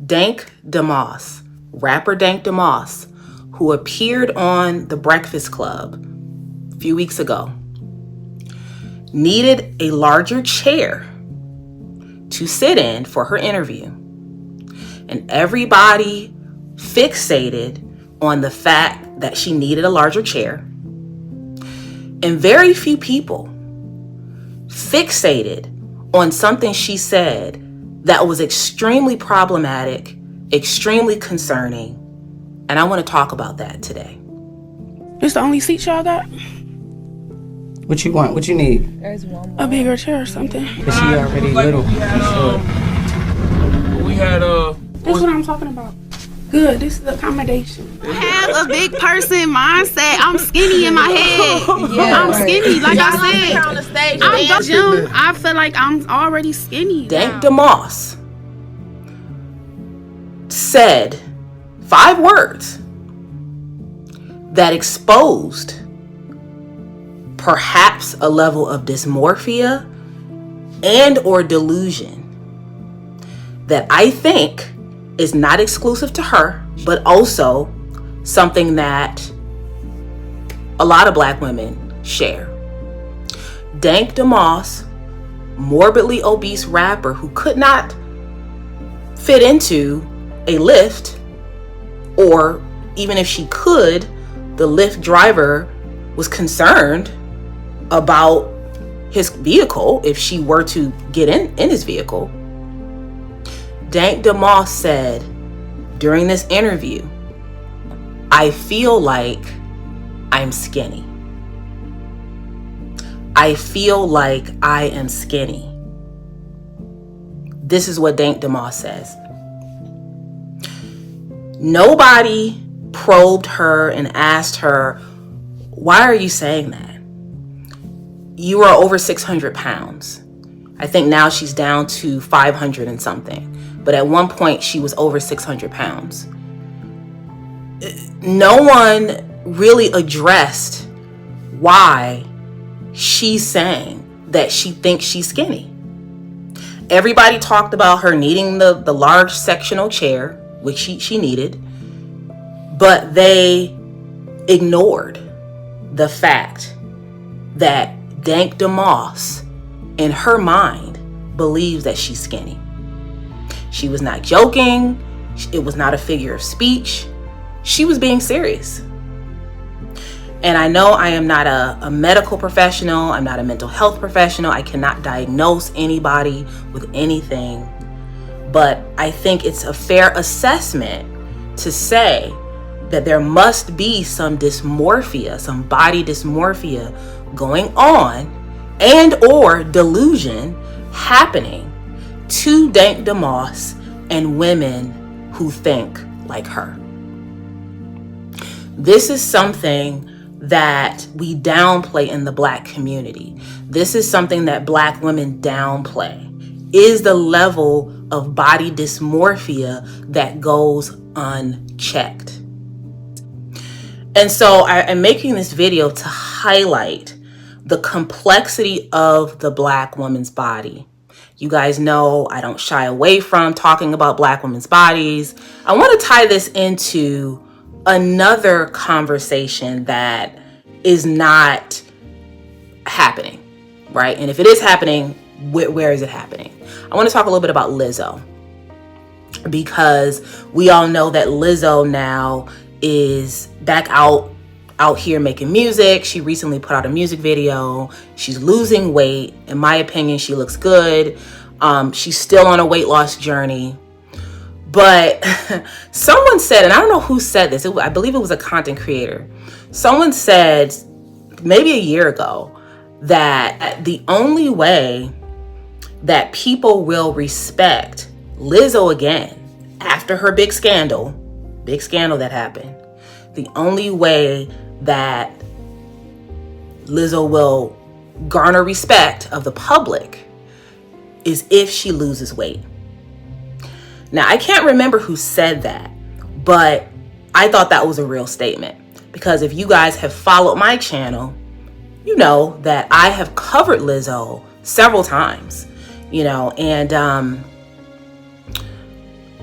Dank Deos, rapper Dank Deos, who appeared on The Breakfast Club a few weeks ago, needed a larger chair to sit in for her interview. And everybody fixated on the fact that she needed a larger chair. And very few people fixated on something she said that was extremely problematic, extremely concerning. And I want to talk about that today. It's the only seat y'all got? What you want? What you need? There's one more. A bigger chair or something. Cause she already little. We had That's what I'm talking about. Good, this is accommodation. I have a big person mindset. I'm skinny in my head. I'm skinny, like I said. on the stage. I'm the gym. I feel like I'm already skinny. Dank Deos said 5 words that exposed perhaps a level of dysmorphia and or delusion that I think is not exclusive to her, but also something that a lot of Black women share. Dank Deos, morbidly obese rapper who could not fit into a Lyft, or even if she could, the Lyft driver was concerned about his vehicle if she were to get in his vehicle. Dank Deos said during this interview, I feel like I'm skinny. I feel like I am skinny. This is what Dank Deos says. Nobody probed her and asked her, why are you saying that? You are over 600 pounds. I think now she's down to 500 and something. But at one point she was over 600 pounds. No one really addressed why she's saying that she thinks she's skinny. Everybody talked about her needing the large sectional chair, which she needed, but they ignored the fact that Dank Deos, in her mind, believes that she's skinny. She was not joking. It was not a figure of speech. She was being serious. And I know I am not a medical professional. I'm not a mental health professional. I cannot diagnose anybody with anything. But I think it's a fair assessment to say that there must be some dysmorphia, some body dysmorphia going on and or delusion happening to Dank Deos and women who think like her. This is something that we downplay in the Black community. This is something that Black women downplay, is the level of body dysmorphia that goes unchecked. And so I'm making this video to highlight the complexity of the Black woman's body. You guys know I don't shy away from talking about Black women's bodies. I want to tie this into another conversation that is not happening, right? And if it is happening, where is it happening? I want to talk a little bit about Lizzo, because we all know that Lizzo now is back out here making music. She recently put out a music video. She's losing weight. In my opinion, she looks good. She's still on a weight loss journey. But someone said, and I don't know who said this, I believe it was a content creator. Someone said maybe a year ago that the only way that people will respect Lizzo again after her big scandal that happened, the only way that Lizzo will garner respect of the public is if she loses weight. Now, I can't remember who said that, but I thought that was a real statement, because if you guys have followed my channel, you know that I have covered Lizzo several times, and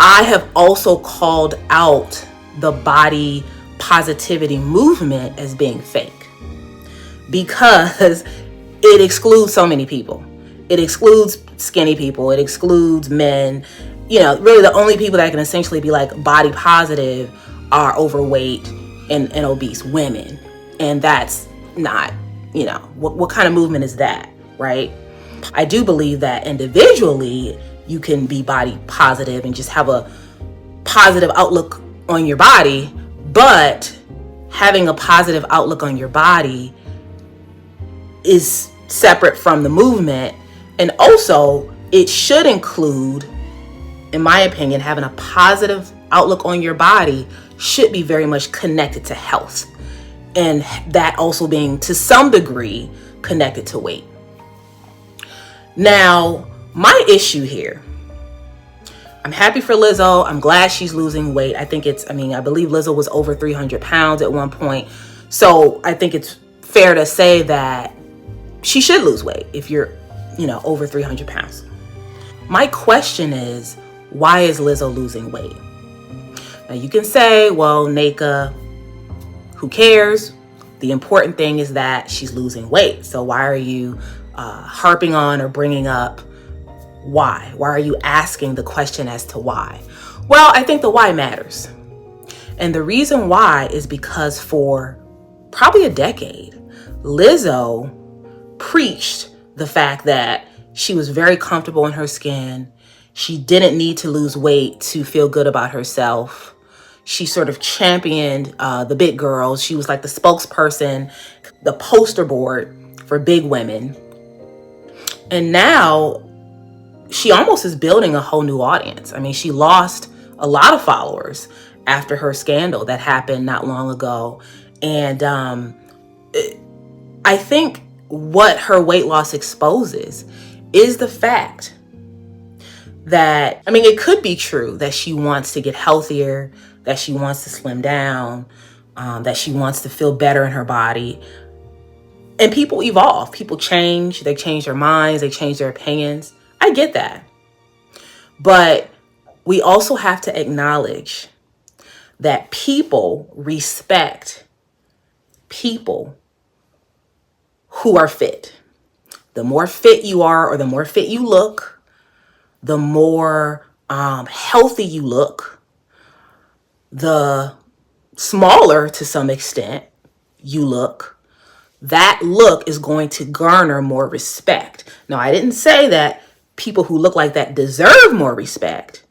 I I have also called out the body positivity movement as being fake, because it excludes so many people. It excludes skinny people. It excludes men. Really the only people that can essentially be like body positive are overweight and obese women. And that's not, what kind of movement is that, right? I do believe that individually you can be body positive and just have a positive outlook on your body, but having a positive outlook on your body is separate from the movement. And also it should include, in my opinion, having a positive outlook on your body should be very much connected to health, and that also being to some degree connected to weight. Now, my issue here, I'm happy for Lizzo. I'm glad she's losing weight. I believe Lizzo was over 300 pounds at one point. So I think it's fair to say that she should lose weight if you're, over 300 pounds. My question is, why is Lizzo losing weight? Now you can say, well, Naka, who cares? The important thing is that she's losing weight. So why are you harping on or bringing up why? Why are you asking the question as to why? Well, I think the why matters. And the reason why is because for probably a decade, Lizzo preached the fact that she was very comfortable in her skin. She didn't need to lose weight to feel good about herself. She sort of championed the big girls. She was like the spokesperson, the poster board for big women. And now she almost is building a whole new audience. I mean, she lost a lot of followers after her scandal that happened not long ago. And I think what her weight loss exposes is the fact that, it could be true that she wants to get healthier, that she wants to slim down, that she wants to feel better in her body. And people evolve, people change, they change their minds, they change their opinions. I get that. But we also have to acknowledge that people respect people who are fit. The more fit you are, or the more fit you look, the more healthy you look, the smaller to some extent you look, that look is going to garner more respect. Now, I didn't say that people who look like that deserve more respect,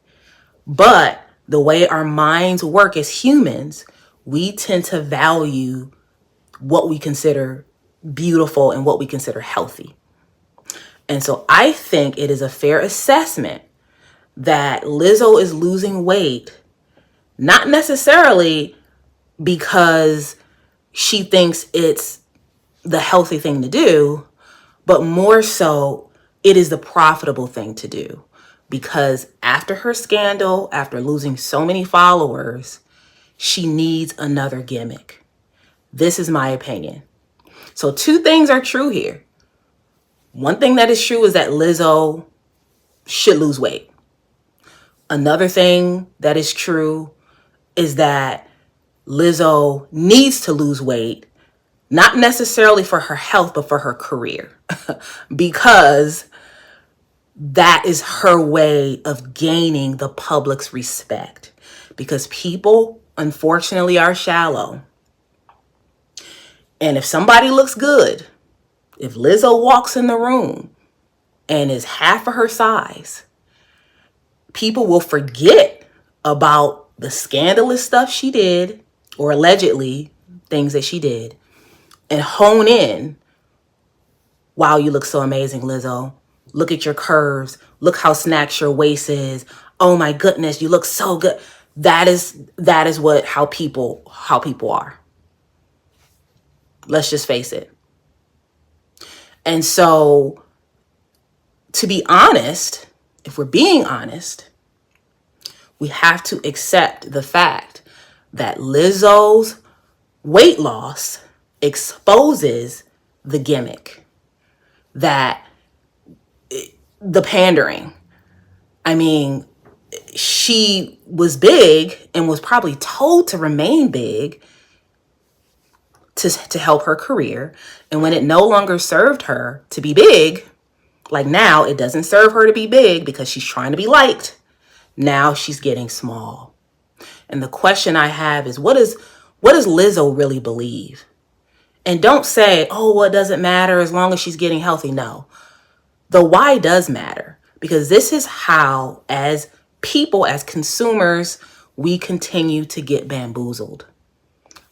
but the way our minds work as humans, we tend to value what we consider beautiful and what we consider healthy. And so I think it is a fair assessment that Lizzo is losing weight, not necessarily because she thinks it's the healthy thing to do, but more so it is the profitable thing to do. Because after her scandal, after losing so many followers, she needs another gimmick. This is my opinion. So two things are true here. One thing that is true is that Lizzo should lose weight. Another thing that is true is that Lizzo needs to lose weight, not necessarily for her health, but for her career, because that is her way of gaining the public's respect. Because people, unfortunately, are shallow. And if somebody looks good, if Lizzo walks in the room and is half of her size, people will forget about the scandalous stuff she did, or allegedly things that she did, and hone in, wow, you look so amazing, Lizzo. Look at your curves. Look how snatched your waist is. Oh my goodness, you look so good. That is how people are. Let's just face it. And so, to be honest, if we're being honest, we have to accept the fact that Lizzo's weight loss exposes the gimmick, that the pandering. she was big and was probably told to remain big to help her career. And when it no longer served her to be big, like now it doesn't serve her to be big because she's trying to be liked. Now she's getting small. And the question I have is, what does Lizzo really believe? And don't say, oh, well, it doesn't matter as long as she's getting healthy. No, the why does matter, because this is how, as people, as consumers, we continue to get bamboozled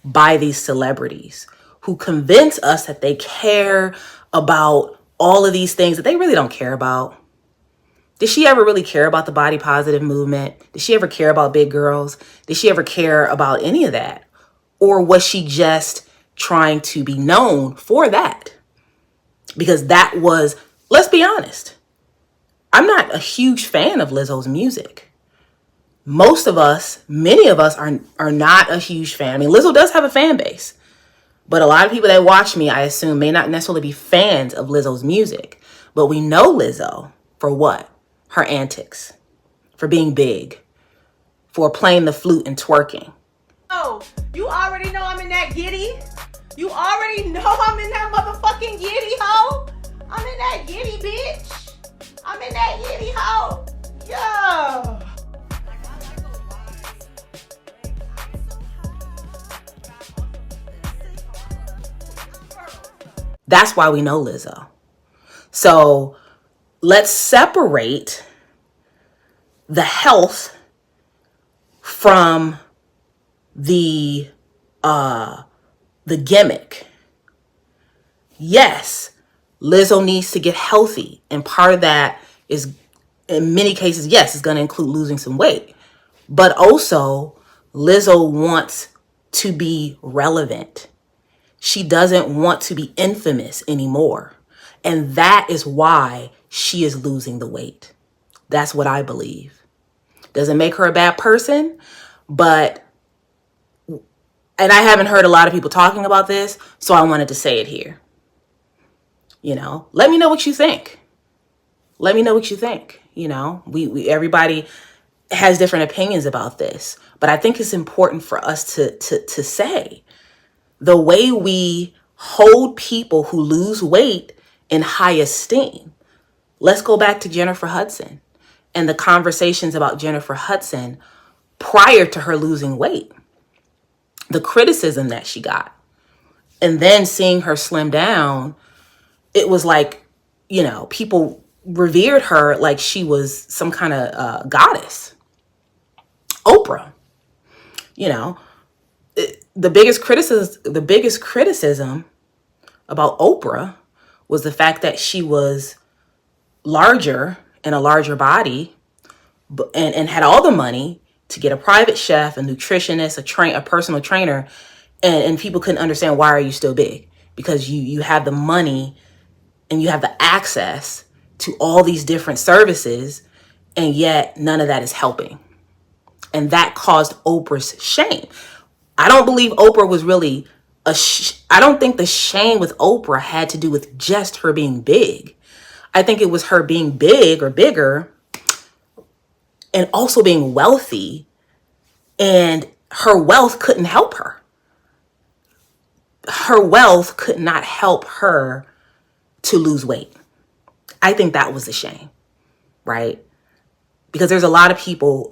by these celebrities who convince us that they care about all of these things that they really don't care about. Did she ever really care about the body positive movement? Did she ever care about big girls? Did she ever care about any of that? Or was she just trying to be known for that? Because that was, let's be honest, I'm not a huge fan of Lizzo's music. Most of us, many of us are not a huge fan. I mean, Lizzo does have a fan base, but a lot of people that watch me, I assume, may not necessarily be fans of Lizzo's music. But we know Lizzo for what? Her antics, for being big, for playing the flute and twerking. Oh, you already know I'm in that giddy. You already know I'm in that motherfucking giddy, hoe. I'm in that giddy, bitch. I'm in that giddy, hoe. Yeah. That's why we know Lizzo. So let's separate the health from the gimmick. Yes, Lizzo needs to get healthy, and part of that is, in many cases, yes, it's going to include losing some weight. But also, Lizzo wants to be relevant. She doesn't want to be infamous anymore. And that is why she is losing the weight. That's what I believe. Doesn't make her a bad person, but, and I haven't heard a lot of people talking about this, so I wanted to say it here. You know, let me know what you think. Let me know what you think. You know, we everybody has different opinions about this, but I think it's important for us to say the way we hold people who lose weight in high esteem. Let's go back to Jennifer Hudson and the conversations about Jennifer Hudson prior to her losing weight, the criticism that she got, and then seeing her slim down. It was like, you know, people revered her like she was some kind of goddess. Oprah, you know, the biggest criticism about Oprah was the fact that she was larger and a larger body, and had all the money to get a private chef, a nutritionist, a personal trainer, and people couldn't understand, why are you still big? Because you have the money and you have the access to all these different services, and yet none of that is helping. And that caused Oprah's shame. I don't believe Oprah was really I don't think the shame with Oprah had to do with just her being big. I think it was her being big or bigger and also being wealthy, and her wealth couldn't help her. Her wealth could not help her to lose weight. I think that was the shame, right? Because there's a lot of people,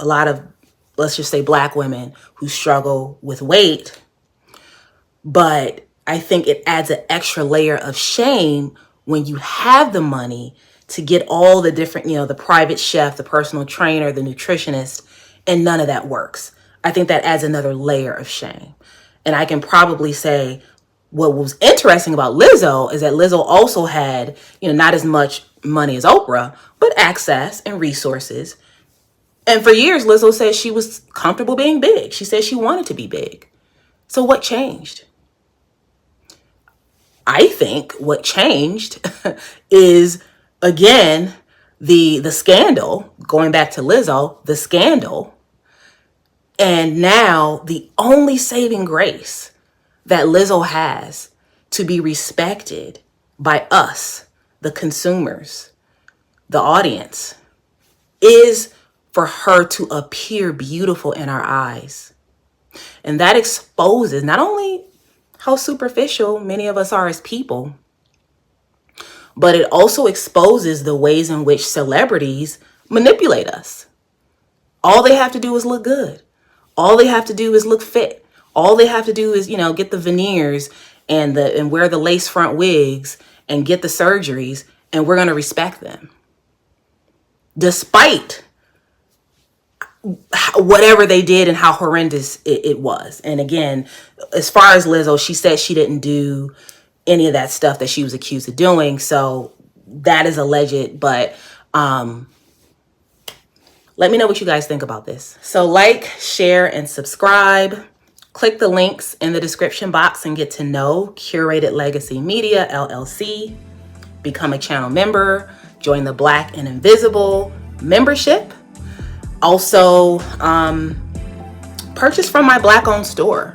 let's just say Black women, who struggle with weight, but I think it adds an extra layer of shame when you have the money to get all the different, you know, the private chef, the personal trainer, the nutritionist, and none of that works. I think that adds another layer of shame. And I can probably say what was interesting about Lizzo is that Lizzo also had, you know, not as much money as Oprah, but access and resources. And for years, Lizzo said she was comfortable being big. She said she wanted to be big. So what changed? I think what changed is, again, the scandal, going back to Lizzo, the scandal. And now the only saving grace that Lizzo has to be respected by us, the consumers, the audience, is for her to appear beautiful in our eyes. And that exposes not only how superficial many of us are as people, but it also exposes the ways in which celebrities manipulate us. All they have to do is look good. All they have to do is look fit. All they have to do is, get the veneers and wear the lace front wigs and get the surgeries, and we're going to respect them. Despite whatever they did and how horrendous it was. And again, as far as Lizzo, she said she didn't do any of that stuff that she was accused of doing. So that is alleged, but let me know what you guys think about this. So like, share, and subscribe. Click the links in the description box and get to know Curated Legacy Media, LLC. Become a channel member. Join the Black and Invisible membership. Also, purchase from my Black-owned store.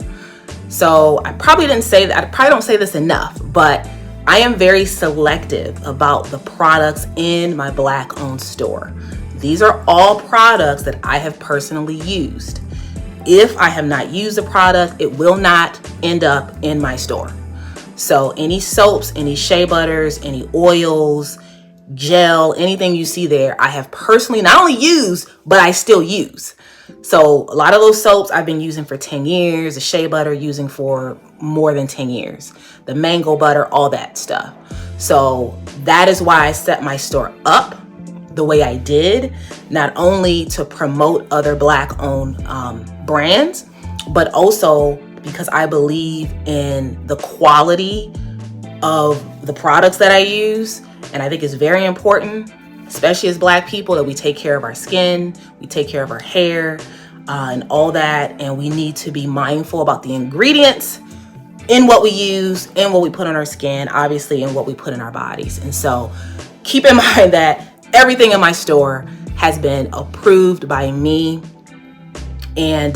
So I probably didn't say that. I probably don't say this enough, but I am very selective about the products in my Black-owned store. These are all products that I have personally used. If I have not used a product, it will not end up in my store. So any soaps, any shea butters, any oils, gel, anything you see there, I have personally not only used, but I still use. So a lot of those soaps I've been using for 10 years, the shea butter using for more than 10 years, the mango butter, all that stuff. So that is why I set my store up the way I did, not only to promote other Black-owned brands, but also because I believe in the quality of the products that I use. And I think it's very important, especially as Black people, that we take care of our skin, we take care of our hair, and all that. And we need to be mindful about the ingredients in what we use, in what we put on our skin, obviously, in what we put in our bodies. And so keep in mind that everything in my store has been approved by me. And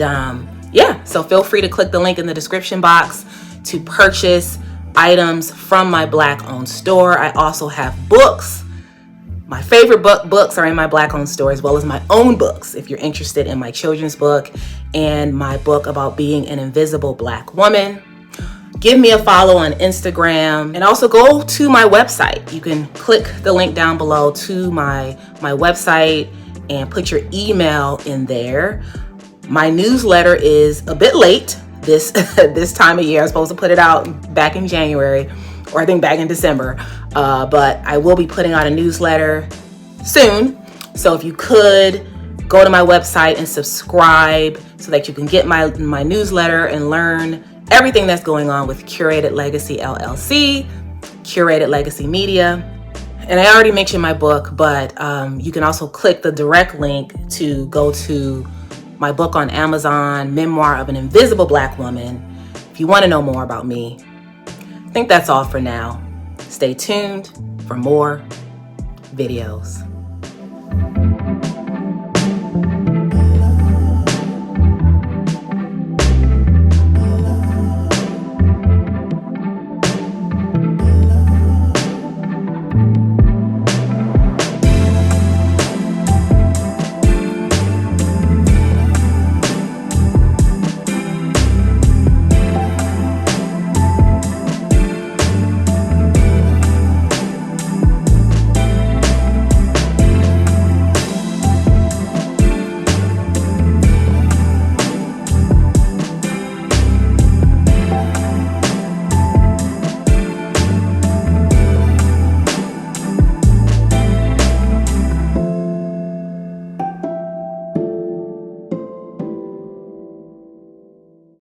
so feel free to click the link in the description box to purchase items from my Black-owned store. I also have books. My favorite books are in my Black-owned store, as well as my own books, if you're interested in my children's book and my book about being an invisible Black woman. Give me a follow on Instagram, and also go to my website. You can click the link down below to my website and put your email in there. My newsletter is a bit late this time of year. I was supposed to put it out back in January, or I think back in December, but I will be putting out a newsletter soon. So if you could go to my website and subscribe so that you can get my newsletter and learn everything that's going on with Curated Legacy LLC, Curated Legacy Media. And I already mentioned my book, but you can also click the direct link to go to my book on Amazon, Memoir of an Invisible Black Woman, if you want to know more about me. I think that's all for now. Stay tuned for more videos.